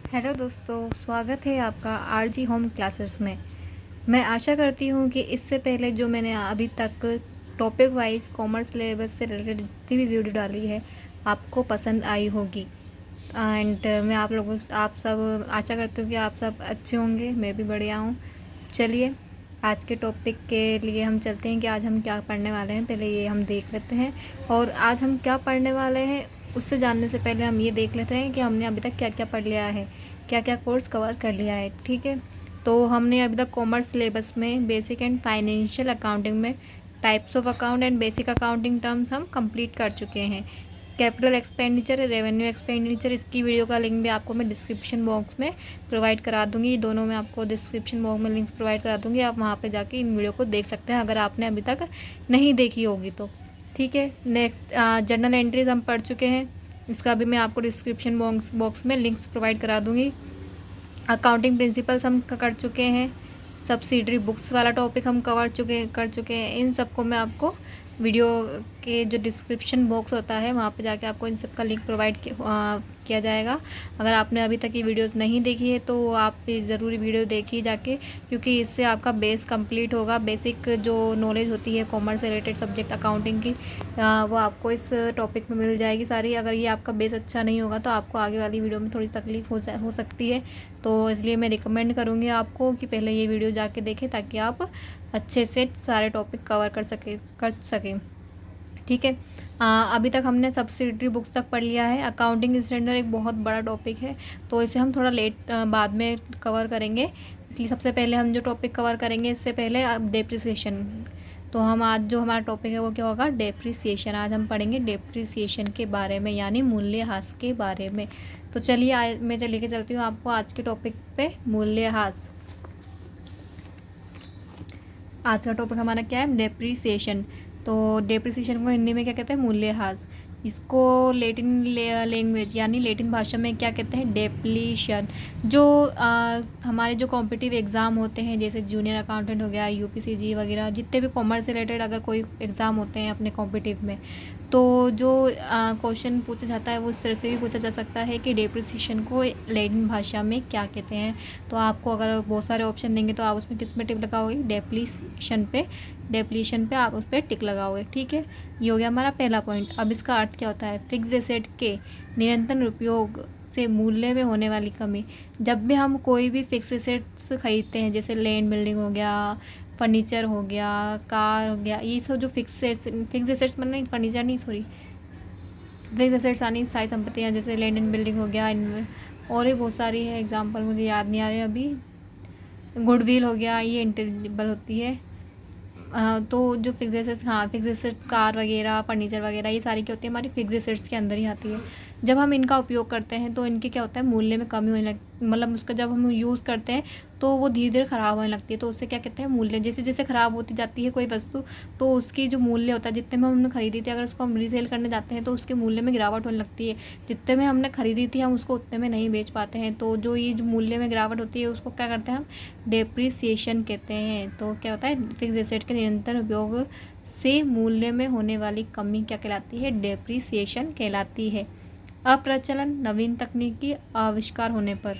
Hello दोस्तों, स्वागत है आपका आरजी होम क्लासेस में। मैं आशा करती हूँ कि इससे पहले जो मैंने अभी तक टॉपिक वाइज कॉमर्स सिलेबस से रिलेटेड जितनी भी वीडियो डाली है आपको पसंद आई होगी। एंड मैं आप सब आशा करती हूँ कि आप सब अच्छे होंगे। मैं भी बढ़िया हूँ। चलिए आज के टॉपिक के लिए हम चलते हैं कि आज हम क्या पढ़ने वाले हैं। पहले ये हम देख लेते हैं, और आज हम क्या पढ़ने वाले हैं उससे जानने से पहले हम ये देख लेते हैं कि हमने अभी तक क्या क्या पढ़ लिया है, क्या क्या कोर्स कवर कर लिया है। ठीक है, तो हमने अभी तक कॉमर्स सिलेबस में बेसिक एंड फाइनेंशियल अकाउंटिंग में types of account and basic accounting terms हम कंप्लीट कर चुके हैं। कैपिटल एक्सपेंडिचर, रेवेन्यू एक्सपेंडिचर, इसकी वीडियो का लिंक भी आपको मैं डिस्क्रिप्शन बॉक्स में प्रोवाइड करा दूँगी। ये दोनों में आपको डिस्क्रिप्शन बॉक्स में लिंक्स प्रोवाइड करा दूँगी। आप वहाँ पे जाके इन वीडियो को देख सकते हैं अगर आपने अभी तक नहीं देखी होगी तो। ठीक है, नेक्स्ट जर्नल एंट्रीज हम पढ़ चुके हैं, इसका भी मैं आपको डिस्क्रिप्शन बॉक्स में लिंक्स प्रोवाइड करा दूँगी। अकाउंटिंग प्रिंसिपल्स हम कर चुके हैं। सब्सिडरी बुक्स वाला टॉपिक हम कर चुके हैं। इन सबको मैं आपको वीडियो के जो डिस्क्रिप्शन बॉक्स होता है वहाँ पे जाके आपको इन सब का लिंक प्रोवाइड किया जाएगा। अगर आपने अभी तक ये वीडियोस नहीं देखी है तो आप ज़रूरी वीडियो देखिए जाके, क्योंकि इससे आपका बेस कंप्लीट होगा। बेसिक जो नॉलेज होती है कॉमर्स से रिलेटेड सब्जेक्ट अकाउंटिंग की वो आपको इस टॉपिक में मिल जाएगी सारी। अगर ये आपका बेस अच्छा नहीं होगा तो आपको आगे वाली वीडियो में थोड़ी तकलीफ हो सकती है। तो इसलिए मैं रिकमेंड करूँगी आपको कि पहले ये वीडियो जाके देखें ताकि आप अच्छे से सारे टॉपिक कवर कर सकें। ठीक है, अभी तक हमने सब्सिडरी बुक्स तक पढ़ लिया है। अकाउंटिंग स्टैंडर्ड एक बहुत बड़ा टॉपिक है तो इसे हम थोड़ा बाद में कवर करेंगे। इसलिए सबसे पहले हम जो टॉपिक कवर करेंगे इससे पहले डेप्रिसिएशन। तो हम आज जो हमारा टॉपिक है वो क्या होगा, डेप्रिसिएशन। आज हम पढ़ेंगे डेप्रिसिएशन के बारे में, यानी मूल्यह्रास के बारे में। तो चलिए आज मैं लेके चलती हूँ आपको आज के टॉपिक पे, मूल्यह्रास। आज का टॉपिक हमारा क्या है, डेप्रिसिएशन। तो डेप्रिसिएशन को हिंदी में क्या कहते हैं, मूल्यह्रास। इसको लेटिन लैंग्वेज यानी लेटिन भाषा में क्या कहते हैं, डेप्लीशन। जो हमारे जो कॉम्पिटिटिव एग्ज़ाम होते हैं जैसे जूनियर अकाउंटेंट हो गया, यूपीसीजी वगैरह, जितने भी कॉमर्स से रिलेटेड अगर कोई एग्ज़ाम होते हैं अपने कॉम्पिटिटिव में, तो जो क्वेश्चन पूछा जाता है वो इस तरह से भी पूछा जा सकता है कि डेप्रिसिएशन को लैटिन भाषा में क्या कहते हैं। तो आपको अगर बहुत सारे ऑप्शन देंगे तो आप उसमें किस में टिक लगाओगे, डेप्लीशन पे आप उस पर टिक लगाओगे। ठीक है, ये हो गया हमारा पहला पॉइंट। अब इसका अर्थ क्या होता है, फिक्स एसेट के निरंतर उपयोग से मूल्य में होने वाली कमी। जब भी हम कोई भी फिक्स एसेट्स खरीदते हैं जैसे लैंड बिल्डिंग हो गया, फर्नीचर हो गया, कार हो गया, ये सब जो फिक्स एसेट्स मतलब फर्नीचर नहीं, सॉरी, फिक्स एसेट्स यानी स्थायी संपत्तियाँ जैसे लैंड एंड बिल्डिंग हो गया, इनमें और भी बहुत सारी है, एग्जांपल मुझे याद नहीं आ रहे अभी। गुडविल हो गया, ये इंटेंजिबल होती है। तो जो फिक्स एसेट्स, हाँ फिक्स एसेट्स, कार वगैरह, फर्नीचर वगैरह, ये सारी क्या होती है, हमारी फिक्स एसेट्स के अंदर ही आती है। जब हम इनका उपयोग करते हैं तो इनके क्या होता है, मूल्य में कमी होने लगती, मतलब उसका जब हम यूज़ करते हैं तो वो धीरे धीरे ख़राब होने लगती है। तो उससे क्या कहते हैं, मूल्य। जैसे जैसे ख़राब होती जाती है कोई वस्तु तो उसकी जो मूल्य होता है, जितने में हमने खरीदी थी, अगर उसको हम रीसेल करने जाते हैं तो उसके मूल्य में गिरावट होने लगती है। जितने में हमने खरीदी थी हम उसको उतने में नहीं बेच पाते हैं। तो जो ये जो मूल्य में गिरावट होती है उसको क्या करते हैं, हम डेप्रिसिएशन कहते हैं। तो क्या होता है, फिक्स एसेट के निरंतर उपयोग से मूल्य में होने वाली कमी क्या कहलाती है, डेप्रिसिएशन कहलाती है। अप्रचलन, नवीन तकनीकी आविष्कार होने पर,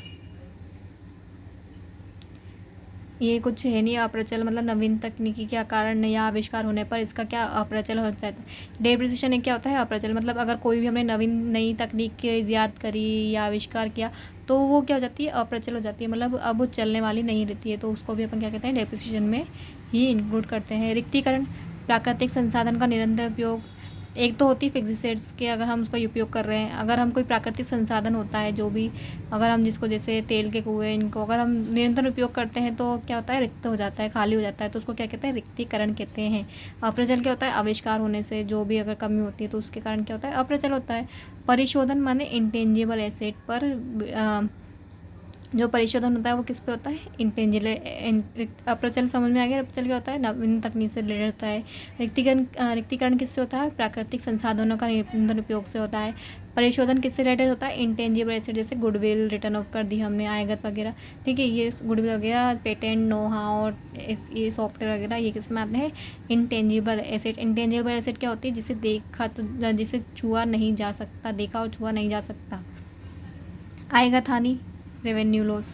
ये कुछ है नहीं। अप्रचल मतलब नवीन तकनीकी के कारण या आविष्कार होने पर इसका क्या अप्रचल हो जाता है। डेप्रिसिएशन एक क्या होता है, अप्रचल मतलब अगर कोई भी हमने नई तकनीक ईजाद करी या आविष्कार किया तो वो क्या हो जाती है, अप्रचल हो जाती है, मतलब अब वो चलने वाली नहीं रहती है। तो उसको भी अपन क्या कहते हैं, डेप्रिसिएशन में ही इंक्लूड करते हैं। रिक्तीकरण, प्राकृतिक संसाधन का निरंतर उपयोग। एक तो होती है फिक्स एसेट्स के, अगर हम उसका उपयोग कर रहे हैं, अगर हम कोई प्राकृतिक संसाधन होता है जो भी, अगर हम जिसको जैसे तेल के कुएँ, इनको अगर हम निरंतर उपयोग करते हैं तो क्या होता है, रिक्त हो जाता है, खाली हो जाता है। तो उसको क्या कहते हैं, रिक्तीकरण कहते हैं। अप्रचल क्या होता है, आविष्कार होने से जो भी अगर कमी होती है तो उसके कारण क्या होता है, अप्रचल होता है। परिशोधन माने इंटेंजिबल एसेट पर जो परिशोधन होता है वो किस पे होता है, इंटेंजिबल। अप्रचल समझ में आ गया। अप्रचल क्या होता है, नवीन तकनीक से रिलेटेड होता है। रिक्तीकरण किससे होता है, प्राकृतिक संसाधनों का निरंतर उपयोग से होता है। परिशोधन किससे रिलेटेड होता है, इंटेंजिबल एसेट, जैसे गुडविल रिटर्न ऑफ कर दी हमने, आयगत वगैरह। ठीक है, ये गुडविल वगैरह, पेटेंट, नो हाउ, ये सॉफ्टवेयर वगैरह, ये किस में आते हैं, इंटेंजिबल एसेट। इंटेंजिबल एसेट क्या होती है, जिसे देखा तो जिसे छुआ नहीं जा सकता, देखा और छुआ नहीं जा सकता। आयगत हानि, रेवेन्यू लॉस।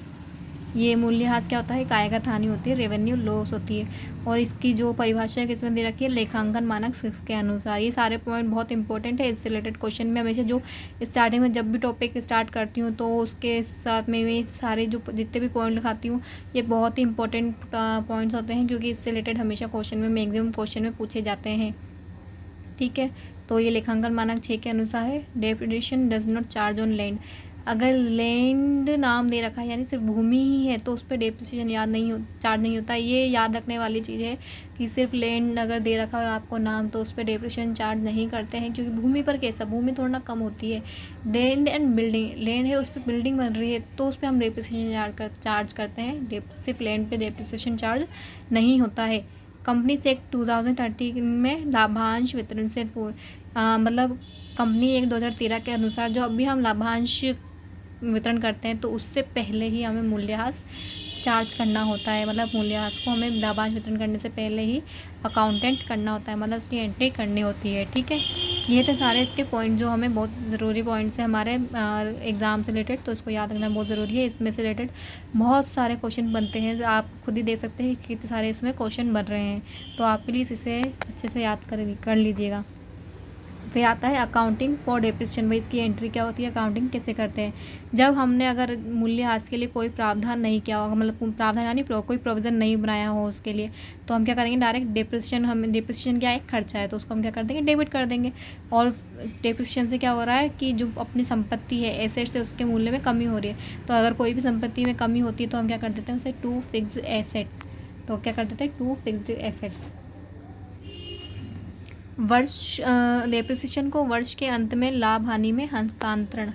ये मूल्यह्रास क्या होता है? एक आयकर हानि होती है, रेवेन्यू लॉस होती है। और इसकी जो परिभाषा है किसमें दे रखी है? लेखांकन मानक 6 के अनुसार। ये सारे पॉइंट बहुत इंपॉर्टेंट है। इससे रिलेटेड क्वेश्चन में हमेशा जो स्टार्टिंग में जब भी टॉपिक स्टार्ट करती हूँ तो उसके साथ में मैं सारे जो जितने भी पॉइंट लिखाती हूँ ये बहुत ही इंपॉर्टेंट पॉइंट्स होते हैं, क्योंकि इससे रिलेटेड हमेशा क्वेश्चन में मैक्सिमम क्वेश्चन में पूछे जाते हैं। ठीक है, तो ये लेखांकन मानक 6 के अनुसार है। Depreciation does not charge on land. अगर लैंड नाम दे रखा है यानी सिर्फ भूमि ही है तो उस पर डेप्रिसिएशन चार्ज नहीं होता। ये याद रखने वाली चीज़ है कि सिर्फ लैंड अगर दे रखा है आपको नाम तो उस पर डेप्रिसिएशन चार्ज नहीं करते हैं, क्योंकि भूमि पर कैसा, भूमि थोड़ा ना कम होती है। लैंड एंड बिल्डिंग, लैंड है उस पर बिल्डिंग बन रही है तो उस पर हम डेप्रिसिएशन चार्ज करते हैं। सिर्फ लैंड पे डेप्रिसिएशन चार्ज नहीं होता है। कंपनीज एक्ट 2013 में लाभांश वितरण से मतलब कंपनी एक्ट 2013 के अनुसार जो अभी हम लाभांश वितरण करते हैं तो उससे पहले ही हमें मूल्यह्रास चार्ज करना होता है। मतलब मूल्यह्रास को हमें लाभांश वितरण करने से पहले ही अकाउंटेंट करना होता है, मतलब उसकी एंट्री करनी होती है। ठीक है, ये थे सारे इसके पॉइंट जो हमें बहुत ज़रूरी पॉइंट्स हैं हमारे एग्ज़ाम से रिलेटेड, तो इसको याद रखना बहुत ज़रूरी है। इसमें से रिलेटेड बहुत सारे क्वेश्चन बनते हैं, आप खुद ही देख सकते हैं कितने सारे इसमें क्वेश्चन बन रहे हैं, तो आप प्लीज़ इसे अच्छे से याद कर लीजिएगा। फिर आता है अकाउंटिंग फॉर डेप्रिसिएशन। भाई इसकी एंट्री क्या होती है, अकाउंटिंग कैसे करते हैं? जब हमने अगर मूल्यह्रास के लिए कोई प्रावधान नहीं किया होगा, मतलब प्रावधान यानी कोई प्रोविज़न नहीं बनाया हो उसके लिए, तो हम क्या करेंगे? डायरेक्ट डेप्रिसिएशन, हमें डेप्रिसिएशन क्या है? खर्चा है, तो उसको हम क्या कर देंगे? डेबिट कर देंगे। और डेप्रिसिएशन से क्या हो रहा है कि जो अपनी संपत्ति है, एसेट्स है, उसके मूल्य में कमी हो रही है। तो अगर कोई भी संपत्ति में कमी होती है तो हम क्या कर देते हैं? उसे टू फिक्स्ड एसेट्स, तो क्या कर देते हैं? To fixed assets. वर्ष डेप्रिसिएशन को वर्ष के अंत में लाभ हानि में हस्तांतरण।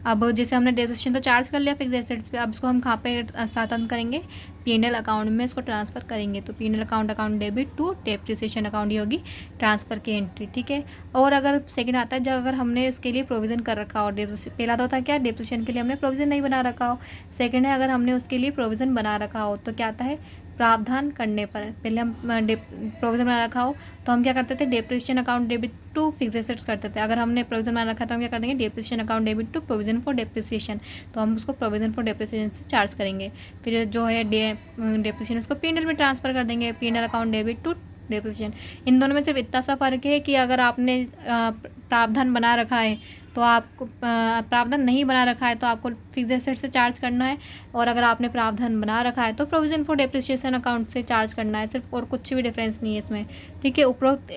अब जैसे हमने डेप्रिसिएशन तो चार्ज कर लिया फिक्स एसेट्स पे, अब इसको हम कहाँ पे हस्तांतरण करेंगे? पी&एल अकाउंट में इसको ट्रांसफ़र करेंगे। तो P and L account debit to depreciation account, ये होगी ट्रांसफ़र की एंट्री। ठीक है, और अगर सेकंड आता है जब अगर हमने इसके लिए प्रोविज़न कर रखा हो, पहला तो होता है क्या? डेप्रिसिएशन के लिए हमने प्रोविज़न नहीं बना रखा हो। सेकेंड है अगर हमने उसके लिए प्रोविज़न बना रखा हो तो क्या आता है? प्रावधान करने पर पहले हम प्रोविज़न बना रखा हो तो हम क्या करते थे? Depreciation account debit to fix assets करते थे। अगर हमने प्रोविज़न बना रखा तो हम क्या कर देंगे? Depreciation account debit to provision for depreciation, तो हम उसको प्रोविज़न फॉर डेप्रिसिएशन से चार्ज करेंगे। फिर जो है डेप्रिसिएशन उसको पी&एल में ट्रांसफ़र कर देंगे, P&L account debit to depreciation. इन दोनों में सिर्फ इतना सा फ़र्क है कि अगर आपने प्रावधान बना रखा है तो आपको, प्रावधान नहीं बना रखा है तो आपको फिक्स एसेट से चार्ज करना है, और अगर आपने प्रावधान बना रखा है तो प्रोविज़न फॉर डेप्रिसिएशन अकाउंट से चार्ज करना है सिर्फ, और कुछ भी डिफरेंस नहीं है इसमें। ठीक है, उपरोक्त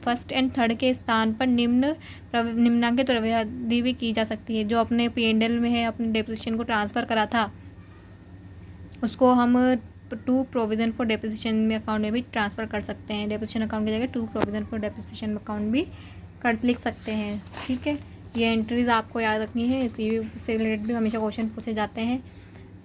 फर्स्ट एंड थर्ड के स्थान पर निम्नांकित प्रविधि भी की जा सकती है। जो अपने पी&एल में है, अपने डेप्रिसिएशन को ट्रांसफ़र करा था उसको हम टू प्रोविज़न फॉर डेप्रिसिएशन में अकाउंट में भी ट्रांसफ़र कर सकते हैं। डेप्रिसिएशन अकाउंट की जगह to provision for depreciation account भी लिख सकते हैं। ठीक है, ये एंट्रीज आपको याद रखनी है, इसी से रिलेटेड भी हमेशा क्वेश्चन पूछे जाते हैं।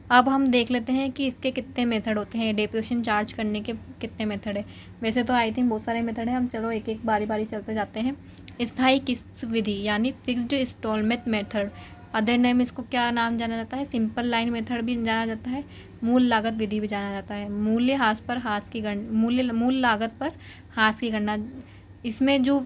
अब हम देख लेते हैं कि इसके कितने मेथड होते हैं, डेप्रिसिएशन चार्ज करने के कितने मेथड है। वैसे तो आई थिंक बहुत सारे मेथड हैं, हम चलो एक एक बारी बारी चलते जाते हैं। स्थायी किस्त विधि यानी fixed instalment method, other name इसको क्या नाम जाना जाता है? सिंपल लाइन मेथड भी जाना जाता है, मूल लागत विधि भी जाना जाता है। मूल लागत पर हास की गणना, इसमें जो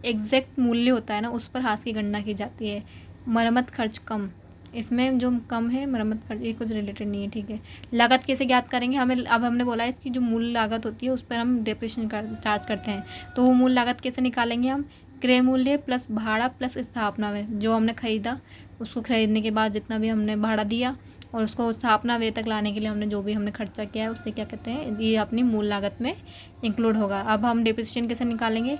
एग्जैक्ट मूल्य होता है ना उस पर हास की गणना की जाती है। मरम्मत खर्च कम, इसमें जो कम है मरम्मत खर्च, ये कुछ रिलेटेड नहीं है। ठीक है, लागत कैसे ज्ञात करेंगे? अब हमने बोला है इसकी जो मूल लागत होती है उस पर हम डेप्रिसिएशन चार्ज करते हैं, तो वो मूल लागत कैसे निकालेंगे हम? क्रय मूल्य प्लस भाड़ा प्लस स्थापना व्यय, जो हमने खरीदा उसको खरीदने के बाद जितना भी हमने भाड़ा दिया और उसको स्थापना व्यय तक लाने के लिए हमने जो भी हमने खर्चा किया है उससे क्या कहते हैं? ये अपनी मूल लागत में इंक्लूड होगा। अब हम डेप्रिसिएशन कैसे निकालेंगे?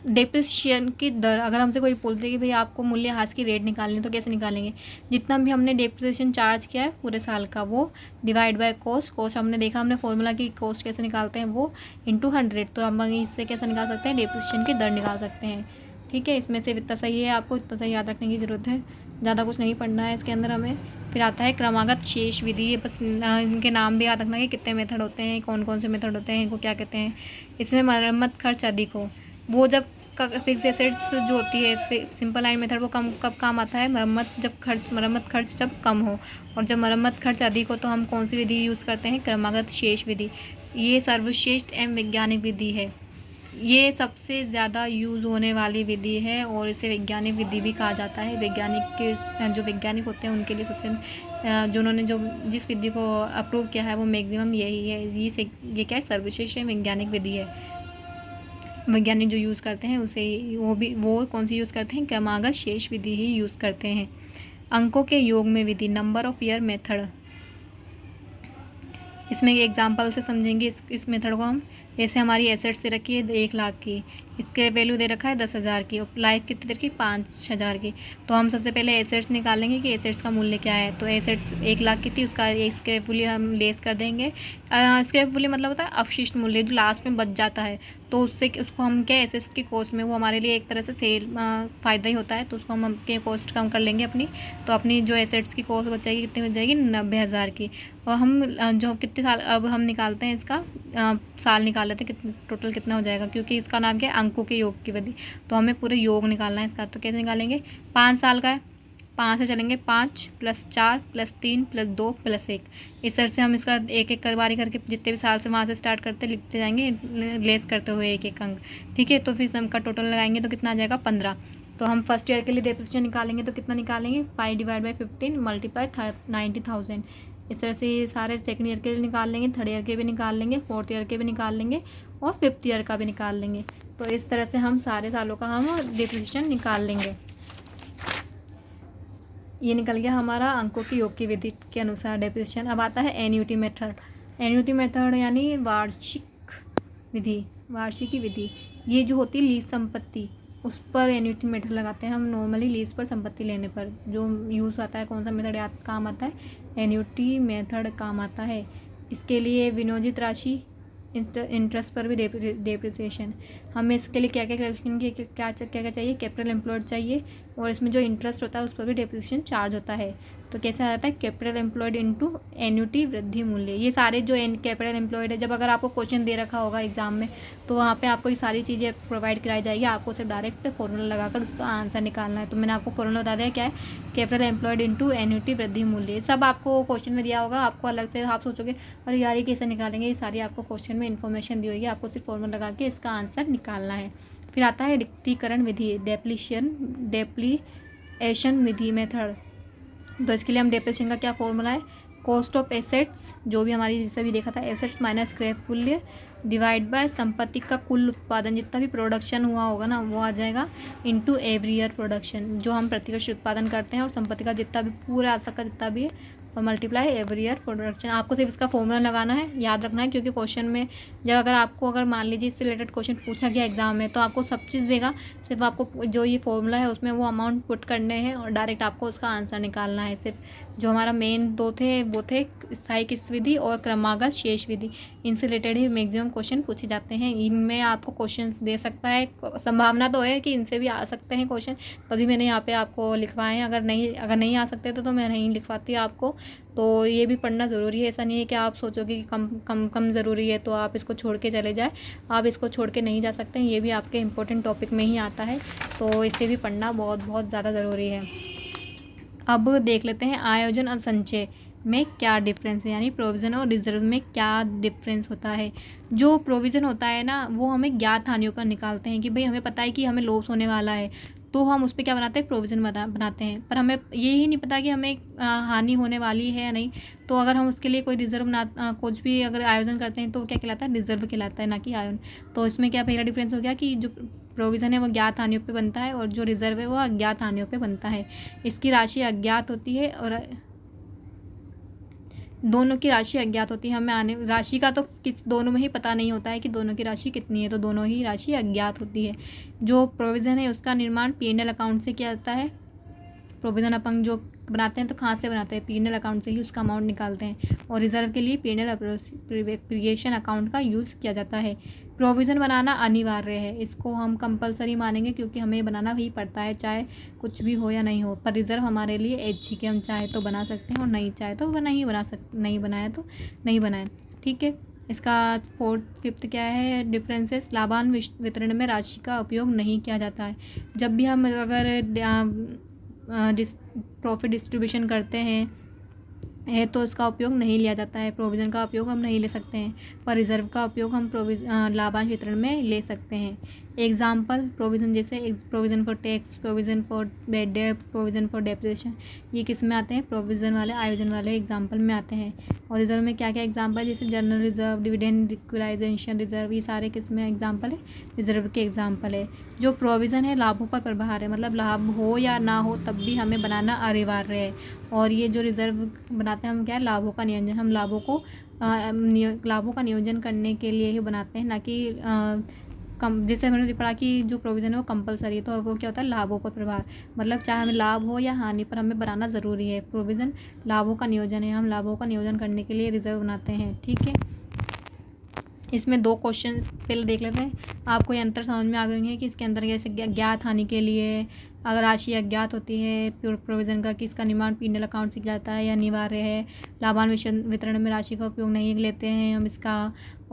डेप्रिसिएशन की दर, अगर हमसे कोई बोलते हैं कि भाई आपको मूल्यह्रास की रेट निकालनी है तो कैसे निकालेंगे? जितना भी हमने डेप्रिसिएशन चार्ज किया है पूरे साल का वो डिवाइड बाय कॉस्ट हमने देखा, हमने फॉर्मूला की कॉस्ट कैसे निकालते हैं वो इंटू 100, तो हम इससे कैसे निकाल सकते हैं? डेप्रिसिएशन की दर निकाल सकते हैं। ठीक है, इसमें से इतना सही है, आपको इतना सही याद रखने की ज़रूरत है, ज़्यादा कुछ नहीं पढ़ना है इसके अंदर हमें। फिर आता है क्रमागत शेष विधि, ये बस इनके नाम भी याद रखना कि कितने मेथड होते हैं, कौन कौन से मेथड होते हैं, इनको क्या कहते हैं। इसमें मरम्मत खर्च अधिक हो, वो जब फिक्स एसेट्स जो होती है सिंपल लाइन मेथड वो कब काम आता है? मरम्मत खर्च जब कम हो, और जब मरम्मत खर्च अधिक हो तो हम कौन सी विधि यूज़ करते हैं? क्रमागत शेष विधि। ये सर्वश्रेष्ठ एवं वैज्ञानिक विधि है। ये सबसे ज़्यादा यूज़ होने वाली विधि है और इसे वैज्ञानिक विधि भी कहा जाता है। वैज्ञानिक के जो वैज्ञानिक होते हैं उनके लिए सबसे जो उन्होंने जो जिस विधि को अप्रूव किया है वो मैक्सिमम यही है। ये क्या है, सर्वश्रेष्ठ वैज्ञानिक विधि है। वैज्ञानिक जो यूज़ करते हैं उसे वो कौन सी यूज़ करते हैं, क्रमागत शेष विधि ही यूज़ करते हैं। अंकों के योग में विधि, नंबर ऑफ ईयर मेथड। इसमें एग्जांपल से समझेंगे इस मेथड को हम। जैसे हमारी एसेट्स दे रखी है 1 लाख की, इसके वैल्यू दे रखा है 10,000 की, और लाइफ कितनी दे रखी है 5,000 की। तो हम सबसे पहले एसेट्स निकालेंगे कि एसेट्स का मूल्य क्या है। तो एसेट्स 1 लाख की थी, उसका स्क्रैपफुली हम लेस कर देंगे। स्क्रैपफुली मतलब होता है अवशिष्ट मूल्य जो लास्ट में बच जाता है, तो उससे उसको हम क्या, एसेट्स की कॉस्ट में वो हमारे लिए एक तरह से सेल फ़ायदा ही होता है, तो उसको हम के कॉस्ट कम कर लेंगे अपनी। तो अपनी जो एसेट्स की कॉस्ट बच जाएगी, कितनी बच जाएगी, 90,000 की। और हम जो कितने साल अब हम निकालते हैं इसका साल निकाल लेते हैं कितने टोटल कितना हो जाएगा, क्योंकि इसका नाम क्या है, अंकों के योग की विधि। तो हमें पूरे योग निकालना है इसका। तो कैसे निकालेंगे, 5 साल का है, 5 से चलेंगे, 5 + 4 + 3 + 2 + 1। इस तरह से हम इसका एक एक बारी करके जितने भी साल से वहाँ से स्टार्ट करते लिखते जाएंगे, लेस करते हुए एक एक अंक। ठीक है, तो फिर सम का टोटल लगाएंगे तो कितना आ जाएगा, 15। तो हम फर्स्ट ईयर के लिए डेप्रिसिएशन निकालेंगे तो कितना निकालेंगे, 5/15 × 90,000। इस तरह से ये सारे सेकंड ईयर के भी निकाल लेंगे, थर्ड ईयर के भी निकाल लेंगे, फोर्थ ईयर के भी निकाल लेंगे और फिफ्थ ईयर का भी निकाल लेंगे। तो इस तरह से हम सारे सालों का हम डेप्रिसिएशन निकाल लेंगे। ये निकल गया हमारा अंकों की योग की विधि के अनुसार डेप्रिसिएशन। अब आता है एन्युटी मेथड। एन्युटी मेथड यानी वार्षिक विधि, वार्षिकी विधि। ये जो होती है लीज संपत्ति, उस पर एन्युटी मेथड लगाते हैं हम। नॉर्मली लीज पर संपत्ति लेने पर जो यूज़ आता है, कौन सा मेथड काम आता है, एन्युटी मेथड काम आता है। इसके लिए विनियोजित राशि, इंटरेस्ट पर भी डेप्रिसिएशन। हमें इसके लिए क्या क्या कैलकुलेशन की क्या क्या चाहिए, कैपिटल एम्प्लॉयड चाहिए, और इसमें जो इंटरेस्ट होता है उस पर भी डेप्रिसिएशन चार्ज होता है। तो कैसे आ जाता है, कैपिटल एम्प्लॉयड इनटू एन्युटी वृद्धि मूल्य। ये सारे जो कैपिटल एम्प्लॉयड है, जब अगर आपको क्वेश्चन दे रखा होगा एग्जाम में, तो वहाँ पे आपको ये सारी चीज़ें प्रोवाइड कराई जाएगी। आपको सिर्फ डायरेक्ट फॉर्मूला लगाकर उसका आंसर निकालना है। तो मैंने आपको फॉर्मूला बता दिया क्या है, कैपिटल एम्प्लॉयड इनटू एन्युटी वृद्धि मूल्य। सब आपको क्वेश्चन में दिया होगा, आपको अलग से आप सोचोगे अरे यार ये कैसे निकालेंगे, ये सारी आपको क्वेश्चन में इन्फॉर्मेशन दी होगी। आपको सिर्फ फॉर्मूला लगा के इसका आंसर निकालना है। फिर आता है रिक्तीकरण विधि, डेप्लीशन विधि मेथड। तो इसके लिए हम डेप्रिसिएशन का क्या फॉर्मूला है, कॉस्ट ऑफ एसेट्स, जो भी हमारी जैसे भी देखा था, एसेट्स माइनस स्क्रैप मूल्य डिवाइड बाय संपत्ति का कुल उत्पादन, जितना भी प्रोडक्शन हुआ होगा ना वो आ जाएगा, इनटू एवरी ईयर प्रोडक्शन, जो हम प्रतिवर्ष उत्पादन करते हैं, और संपत्ति का जितना भी पूरा आज तक का जितना भी है, और मल्टीप्लाई एवरी ईयर प्रोडक्शन। आपको सिर्फ इसका फॉर्मूला लगाना है, याद रखना है, क्योंकि क्वेश्चन में जब अगर मान लीजिए इससे रिलेटेड क्वेश्चन पूछा गया एग्जाम में, तो आपको सब चीज़ देगा, सिर्फ आपको जो ये फॉर्मूला है उसमें वो अमाउंट पुट करने हैं और डायरेक्ट आपको उसका आंसर निकालना है। सिर्फ जो हमारा मेन दो थे वो थे स्थायी किस्त विधि और क्रमागत शेष विधि। इनसे रिलेटेड ही मैक्सिमम क्वेश्चन पूछे जाते हैं। इनमें आपको क्वेश्चंस दे सकता है, संभावना तो है कि इनसे भी आ सकते हैं क्वेश्चन, तभी मैंने यहाँ पे आपको लिखवाए हैं। अगर नहीं आ सकते तो मैं नहीं लिखवाती आपको। तो ये भी पढ़ना ज़रूरी है। ऐसा नहीं है कि आप सोचोगे कि कम ज़रूरी है तो आप इसको छोड़ के चले जाए। आप इसको छोड़ के नहीं जा सकते हैं, ये भी आपके इंपॉर्टेंट टॉपिक में ही आता है, तो इसे भी पढ़ना बहुत बहुत ज़्यादा ज़रूरी है। अब देख लेते हैं आयोजन और संचय में क्या डिफरेंस है, यानी प्रोविज़न और रिजर्व में क्या डिफरेंस होता है। जो प्रोविज़न होता है ना, वो हमें ज्ञात हानियों पर निकालते हैं कि भाई हमें पता है कि हमें लॉस होने वाला है, तो हम उस पर क्या बनाते हैं, प्रोविज़न बनाते हैं। पर हमें ये ही नहीं पता कि हमें हानि होने वाली है या नहीं, तो अगर हम उसके लिए कोई रिजर्व कुछ भी अगर आयोजन करते हैं तो वो क्या कहलाता है, रिजर्व कहलाता है, ना कि आयोजन। तो इसमें क्या पहला डिफरेंस हो गया कि जो प्रोविज़न है वो ज्ञात हानियों पे बनता है और जो रिजर्व है वो अज्ञात हानियों पे बनता है। इसकी राशि अज्ञात होती है और दोनों की राशि अज्ञात होती है। हमें आने राशि का तो दोनों में ही पता नहीं होता है कि दोनों की राशि कितनी है, तो दोनों ही राशि अज्ञात होती है। जो प्रोविज़न है उसका निर्माण P&L अकाउंट से किया जाता है। प्रोविज़न अपन जो बनाते हैं तो कहाँ से बनाते हैं, P&L अकाउंट से ही उसका अमाउंट निकालते हैं। और रिजर्व के लिए P&L अप्रोप्रिएशन अकाउंट का यूज़ किया जाता है। प्रोविज़न बनाना अनिवार्य है, इसको हम कंपलसरी मानेंगे क्योंकि हमें बनाना ही पड़ता है, चाहे कुछ भी हो या नहीं हो। पर रिजर्व हमारे लिए ऐच्छिक है, हम चाहे तो बना सकते हैं और नहीं चाहे तो वह नहीं बनाया तो नहीं बनाए। ठीक है। इसका फिफ्थ क्या है डिफरेंसेस, लाभांश वितरण में राशि का उपयोग नहीं किया जाता है। जब भी हम अगर प्रॉफिट डिस्ट्रीब्यूशन करते हैं है तो इसका उपयोग नहीं लिया जाता है। प्रोविज़न का उपयोग हम नहीं ले सकते हैं, पर रिज़र्व का उपयोग हम लाभांश वितरण में ले सकते हैं। एग्जाम्पल प्रोविज़न जैसे provision for tax, provision for bad डेब्ट, प्रोविज़न फॉर डेप्रिसिएशन, ये किस में आते हैं? प्रोविज़न वाले, आयोजन वाले एग्जाम्पल में आते हैं। और रिज़र्व में क्या क्या एग्जाम्पल, जैसे general reserve, dividend, equalisation reserve, ये सारे किस में एग्जाम्पल है? रिजर्व के एग्जाम्पल है। जो प्रोविज़न है लाभों पर प्रभार है, मतलब लाभ हो या ना हो तब भी हमें बनाना अनिवार्य है। और ये जो रिज़र्व बनाते हैं हम क्या है? लाभों का नियोजन, हम लाभों का नियोजन करने के लिए ही बनाते हैं, ना कि कम। जैसे हमने पढ़ा कि जो प्रोविज़न है वो कंपलसरी है, तो वो क्या होता है? लाभों पर प्रभाव, मतलब चाहे हमें लाभ हो या हानि पर हमें बनाना ज़रूरी है। प्रोविज़न लाभों का नियोजन है, हम लाभों का नियोजन करने के लिए रिजर्व बनाते हैं। ठीक है, इसमें 2 क्वेश्चन पहले देख लेते हैं। आपको ये अंतर समझ में आ गए होंगे कि इसके अंदर जैसे ज्ञात हानि के लिए अगर राशि अज्ञात होती है प्रोविज़न का, कि इसका निर्माण पीनल अकाउंट से किया जाता है या अनिवार्य है। लाभांश वितरण में राशि का उपयोग नहीं लेते हैं हम इसका।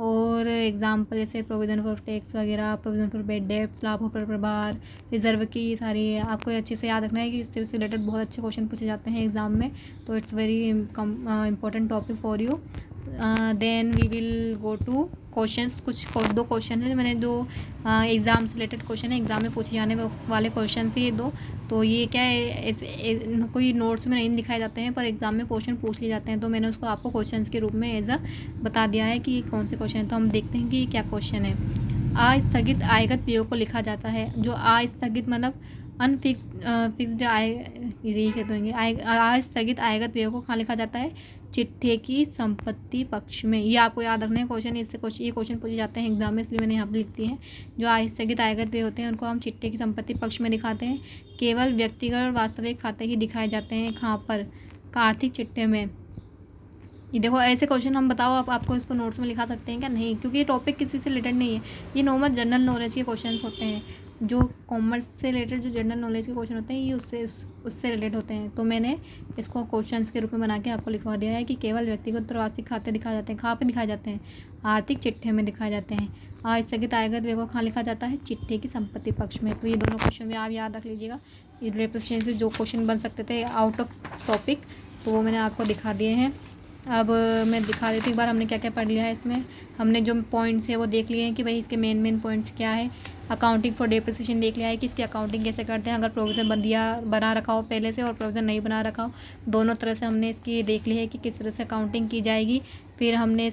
और एग्जाम्पल जैसे प्रोविज़न फॉर टैक्स वगैरह, प्रोविज़न फॉर बैड डेब्ट्स, लाभों पर प्रभार, रिजर्व की ये सारी है। आपको अच्छे से याद रखना है कि इससे रिलेटेड बहुत अच्छे क्वेश्चन पूछे जाते हैं एग्जाम में, तो it's very important topic for you. Then we will go to questions. कुछ 2 क्वेश्चन है मैंने जो एग्ज़ाम से रिलेटेड क्वेश्चन है, एग्ज़ाम में पूछे जाने वाले क्वेश्चन ही ये 2। तो ये क्या है, कोई नोट्स में नहीं दिखाए जाते हैं, पर एग्ज़ाम में क्वेश्चन पूछ लिए जाते हैं, तो मैंने उसको आपको क्वेश्चंस के रूप में एज अ बता दिया है कि कौन से क्वेश्चन है। तो हम देखते हैं कि क्या क्वेश्चन है। अस्थगित आयगत व्ययों को लिखा जाता है। जो अस्थगित मतलब फिक्स्ड आय, यही कहते होंगे। अस्थगित आयगत व्ययों को कहाँ लिखा जाता है? चिट्ठे की संपत्ति पक्ष में। ये आपको याद रखना है क्वेश्चन, ये क्वेश्चन पूछे जाते हैं एग्जाम में, इसलिए मैंने यहाँ पर लिख दी है। जो अस्थगित आयगत व्यय होते हैं उनको हम चिट्ठे की संपत्ति पक्ष में दिखाते हैं। केवल व्यक्तिगत और वास्तविक खाते ही दिखाए जाते हैं। कहाँ पर? आर्थिक चिट्ठे में। ये देखो ऐसे क्वेश्चन हम बताओ, आपको इसको नोट्स में लिखा सकते हैं क्या? नहीं, क्योंकि ये टॉपिक किसी से रिलेटेड नहीं है। ये नॉर्मल जनरल नॉलेज के क्वेश्चंस होते हैं। जो कॉमर्स से रिलेटेड जो जनरल नॉलेज के क्वेश्चन होते हैं ये उससे रिलेटेड होते हैं। तो मैंने इसको क्वेश्चंस के रूप में बना के आपको लिखवा दिया है कि केवल व्यक्तिगत और वास्तविक खाते दिखाए जाते हैं। कहाँ पे दिखाए जाते हैं? आर्थिक चिट्ठे में दिखाए जाते हैं। अस्थगित आयगत व्यय को कहाँ लिखा जाता है? चिट्ठे की संपत्ति पक्ष में। तो ये दोनों क्वेश्चन भी आप याद रख लीजिएगा। ये रिप्रेजेंटेशन से जो क्वेश्चन बन सकते थे आउट ऑफ टॉपिक, तो वो मैंने आपको दिखा दिए हैं। अब मैं दिखा देती हूँ एक बार हमने क्या क्या पढ़ लिया है इसमें। हमने जो पॉइंट्स है वो देख लिए हैं कि भाई इसके मेन पॉइंट्स क्या है। अकाउंटिंग फॉर डेप्रिसिएशन देख लिया है कि इसकी अकाउंटिंग कैसे करते हैं, अगर प्रोविज़न बना रखा हो पहले से और प्रोविज़न नहीं बना रखा हो, दोनों तरह से हमने इसकी देख ली है कि किस तरह से अकाउंटिंग की जाएगी। फिर हमने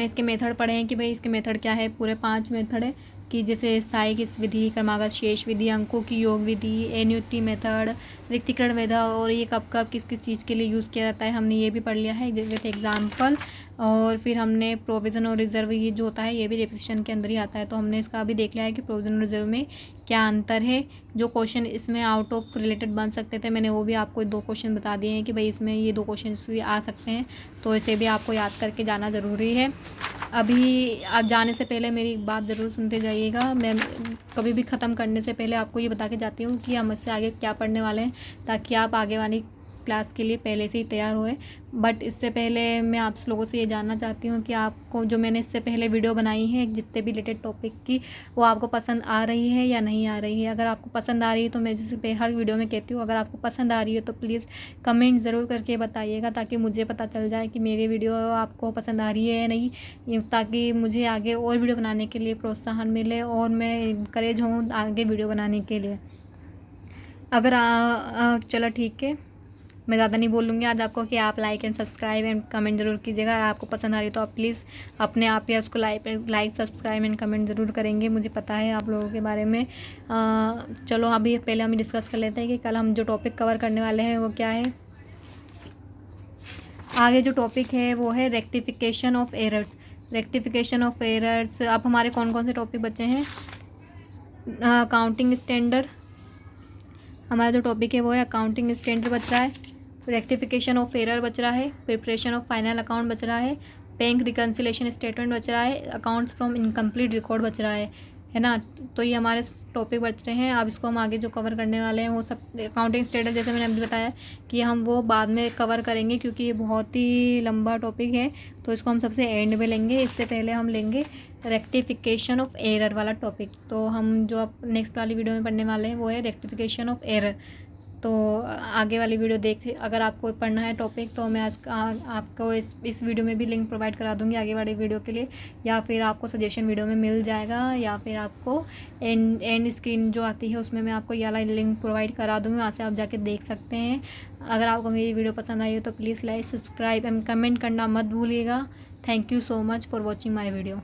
इसके मेथड पढ़े हैं कि भाई इसके मेथड क्या है। पूरे 5 मेथड है कि जैसे स्थायी की विधि, क्रमागत शेष विधि, अंकों की योग विधि, एन्युटी मेथड, रिक्तीकरण विधि, और ये कब कब किस किस चीज़ के लिए यूज़ किया जाता है हमने ये भी पढ़ लिया है विथ एग्जाम्पल। और फिर हमने प्रोविज़न और रिजर्व ये जो होता है ये भी डेप्रिसिएशन के अंदर ही आता है, तो हमने इसका भी देख लिया है कि प्रोविज़न और रिजर्व में क्या अंतर है। जो क्वेश्चन इसमें आउट ऑफ रिलेटेड बन सकते थे मैंने वो भी आपको 2 क्वेश्चन बता दिए हैं कि भाई इसमें ये 2 क्वेश्चन भी आ सकते हैं, तो इसे भी आपको याद करके जाना ज़रूरी है। अभी आप जाने से पहले मेरी बात ज़रूर सुनते जाइएगा। मैं कभी भी ख़त्म करने से पहले आपको ये बता के जाती हूँ कि हम इससे आगे क्या पढ़ने वाले हैं, ताकि आप आगे वाली क्लास के लिए पहले से ही तैयार होए। बट इससे पहले मैं आप लोगों से ये जानना चाहती हूँ कि आपको जो मैंने इससे पहले वीडियो बनाई है जितने भी रिलेटेड टॉपिक की, वो आपको पसंद आ रही है या नहीं आ रही है। अगर आपको पसंद आ रही है तो मैं जैसे हर वीडियो में कहती हूँ, अगर आपको पसंद आ रही है तो प्लीज़ कमेंट ज़रूर करके बताइएगा, ताकि मुझे पता चल जाए कि मेरी वीडियो आपको पसंद आ रही है या नहीं, ताकि मुझे आगे और वीडियो बनाने के लिए प्रोत्साहन मिले और मैं इंकरेज हूँ आगे वीडियो बनाने के लिए। अगर चलो ठीक है, मैं ज़्यादा नहीं बोलूँगी आज आपको कि आप like and subscribe and comment ज़रूर कीजिएगा। अगर आपको पसंद आ रही है तो आप प्लीज़ अपने आप ही उसको लाइक सब्सक्राइब एंड कमेंट ज़रूर करेंगे, मुझे पता है आप लोगों के बारे में। चलो अभी पहले हम डिस्कस कर लेते हैं कि कल हम जो टॉपिक कवर करने वाले हैं वो क्या है। आगे जो टॉपिक है वो है rectification of errors. Rectification of errors, अब हमारे कौन कौन से टॉपिक बचे हैं। अकाउंटिंग स्टैंडर्ड, हमारा जो टॉपिक है वो है अकाउंटिंग स्टैंडर्ड बच रहा है। रेक्टिफिकेशन ऑफ एरर बच रहा है। प्रिपरेशन ऑफ फाइनल अकाउंट बच रहा है। बैंक रिकन्सिलेशन स्टेटमेंट बच रहा है। अकाउंट्स फ्रॉम इनकम्प्लीट रिकॉर्ड बच रहा है ना। तो ये हमारे टॉपिक बच रहे हैं। अब इसको हम आगे जो कवर करने वाले हैं वो सब अकाउंटिंग स्टैंडर्ड, जैसे मैंने अभी बताया कि हम वो बाद में कवर करेंगे क्योंकि ये बहुत ही लंबा टॉपिक है, तो इसको हम सबसे एंड में लेंगे। इससे पहले हम लेंगे रेक्टिफिकेशन ऑफ एरर वाला टॉपिक। तो हम जो अब नेक्स्ट वाली वीडियो में पढ़ने वाले हैं वो है रेक्टिफिकेशन ऑफ एरर। तो आगे वाली वीडियो देख, अगर आपको पढ़ना है टॉपिक तो मैं आपको इस वीडियो में भी लिंक प्रोवाइड करा दूँगी आगे वाली वीडियो के लिए, या फिर आपको सजेशन वीडियो में मिल जाएगा, या फिर आपको एंड स्क्रीन जो आती है उसमें मैं आपको ये वाला लिंक प्रोवाइड करा दूँगी, वहाँ से आप जाके देख सकते हैं। अगर आपको मेरी वीडियो पसंद आई हो तो please like, subscribe and comment करना मत भूलिएगा। Thank you so much for watching my video.